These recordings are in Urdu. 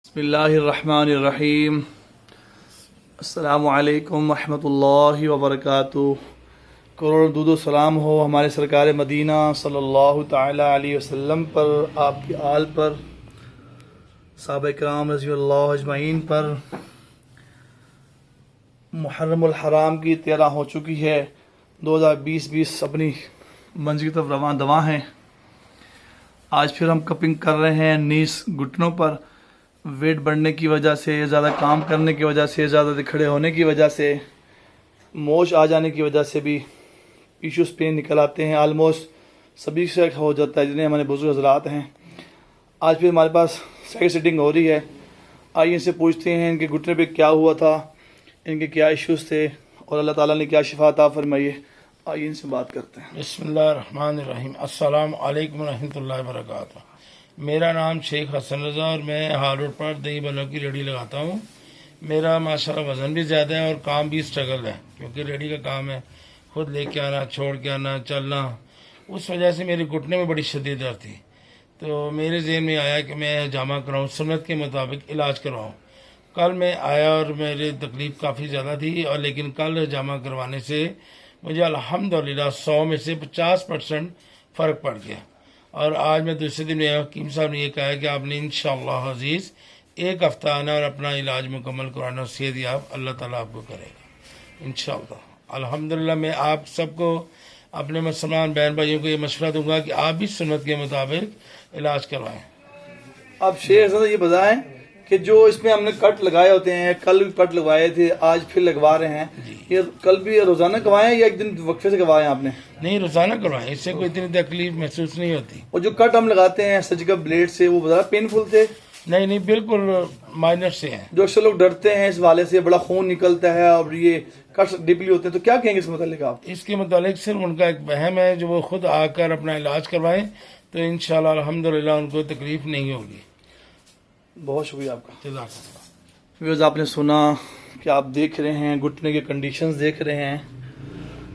بسم اللہ الرحمن الرحیم. السلام علیکم ورحمۃ اللہ وبرکاتہ. کروڑ درود و سلام ہو ہمارے سرکار مدینہ صلی اللہ تعالی علیہ وسلم پر، آپ کی آل پر، صحابہ کرام رضی اللہ اجمعین پر. محرم الحرام کی 13 ہو چکی ہے. 2020 اپنی منزل کی طرف رواں دواں ہیں. آج پھر ہم کپنگ کر رہے ہیں نیز گھٹنوں پر. ویٹ بڑھنے کی وجہ سے، زیادہ کام کرنے کی وجہ سے، زیادہ کھڑے ہونے کی وجہ سے، موچ آ جانے کی وجہ سے بھی ایشوز پین نکل آتے ہیں. آلموسٹ سبھی سے ہو جاتا ہے جنہیں ہمارے بزرگ حضرات ہیں. آج پھر ہمارے پاس سیکنڈ سیٹنگ ہو رہی ہے. آئیے ان سے پوچھتے ہیں ان کے گھٹنے پہ کیا ہوا تھا، ان کے کیا ایشوز تھے اور اللہ تعالیٰ نے کیا شفا عطا فرمائی ہے. آئیے ان سے بات کرتے ہیں. بسم اللہ الرحمن الرحیم. السلام علیکم ورحمۃ اللہ وبرکاتہ. میرا نام شیخ حسن رضا اور میں ہال روڈ پر دہی بلوں کی ریڈی لگاتا ہوں. میرا ماشاءاللہ وزن بھی زیادہ ہے اور کام بھی اسٹرگل ہے، کیونکہ ریڈی کا کام ہے، خود لے کے آنا، چھوڑ کے آنا، چلنا. اس وجہ سے میرے گھٹنے میں بڑی شدید درد تھی. تو میرے ذہن میں آیا کہ میں حجامہ کراؤں، سنت کے مطابق علاج کرواؤں. کل میں آیا اور میری تکلیف کافی زیادہ تھی، اور لیکن کل حجامہ کروانے سے مجھے الحمدللہ 100 میں سے 50% فرق پڑ گیا. اور آج میں دوسرے دن میں حکیم صاحب نے یہ کہا کہ آپ نے انشاءاللہ عزیز 1 ہفتہ آنا اور اپنا علاج مکمل کرانا، صحت یاب اللہ تعالیٰ آپ کو کرے گا انشاءاللہ. الحمدللہ. میں آپ سب کو، اپنے مسلمان بہن بھائیوں کو یہ مشورہ دوں گا کہ آپ بھی سنت کے مطابق علاج کروائیں. اب شیخ صاحب یہ بتائیں کہ جو اس میں ہم نے کٹ لگائے ہوتے ہیں، کل بھی کٹ لگوائے تھے، آج پھر لگوا رہے ہیں، یہ کل بھی روزانہ کروائے یا ایک دن وقفے سے کروائے آپ نے؟ نہیں، روزانہ کروائیں، اس سے کوئی اتنی تکلیف محسوس نہیں ہوتی. اور جو کٹ ہم لگاتے ہیں سرجیکل بلیڈ سے، وہ بتا پینفل تھے؟ نہیں نہیں، بالکل مائنر سے ہیں. جو اکثر لوگ ڈرتے ہیں اس والے سے، بڑا خون نکلتا ہے اور یہ کٹ ڈیپلی ہوتے ہیں، تو کیا کہیں گے اس متعلق آپ؟ اس کے متعلق صرف ان کا ایک وہم ہے، جو وہ خود آ کر اپنا علاج کروائیں تو انشاءاللہ الحمدللہ ان کو تکلیف نہیں ہوگی. بہت شکریہ آپ کا. جزاکم. ویوز آپ نے سنا کہ آپ دیکھ رہے ہیں گھٹنے کے کنڈیشنز دیکھ رہے ہیں.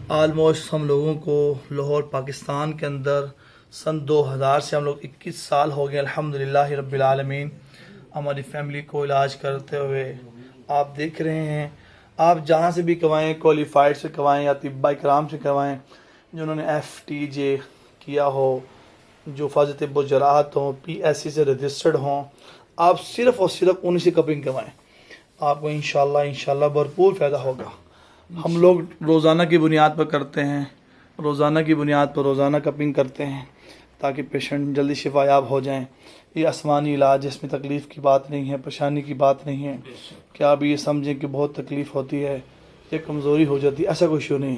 آلموسٹ ہم لوگوں کو لاہور پاکستان کے اندر سن 2000 سے ہم لوگ 21 سال ہو گئے الحمدللہ رب العالمین ہماری فیملی کو علاج کرتے ہوئے. آپ دیکھ رہے ہیں، آپ جہاں سے بھی کروائیں، کوالیفائڈ سے کروائیں یا طباء کرام سے کروائیں، جنہوں نے FTJ کیا ہو، جو فاضل والجراحت ہوں، PSC سے رجسٹرڈ ہوں، آپ صرف اور صرف ان سے کپنگ کروائیں. آپ کو انشاءاللہ بھرپور فائدہ ہوگا. ہم لوگ روزانہ کی بنیاد پر کرتے ہیں، روزانہ کی بنیاد پر روزانہ کپنگ کرتے ہیں تاکہ پیشنٹ جلدی شفا یاب ہو جائیں. یہ آسمانی علاج، اس میں تکلیف کی بات نہیں ہے، پریشانی کی بات نہیں ہے کہ آپ یہ سمجھیں کہ بہت تکلیف ہوتی ہے، یہ کمزوری ہو جاتی ہے، ایسا کوئی ایشو نہیں.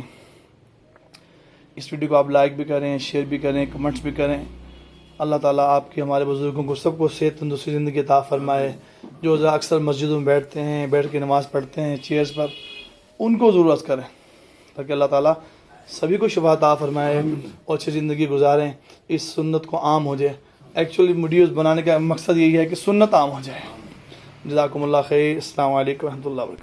اس ویڈیو کو آپ لائک بھی کریں، شیئر بھی کریں، کمنٹس بھی کریں. اللہ تعالیٰ آپ کی، ہمارے بزرگوں کو سب کو صحت تندرستی زندگی عطا فرمائے. جو اکثر مسجدوں میں بیٹھتے ہیں، بیٹھ کے نماز پڑھتے ہیں چیئرز پر، ان کو ضرورت کریں تاکہ اللہ تعالیٰ سبھی کو شفا عطا فرمائے اور اچھی زندگی گزاریں. اس سنت کو عام ہو جائے. ایکچولی ویڈیوز بنانے کا مقصد یہی ہے کہ سنت عام ہو جائے. جزاکم اللہ خیر. السلام علیکم ورحمۃ اللہ وبرکاتہ.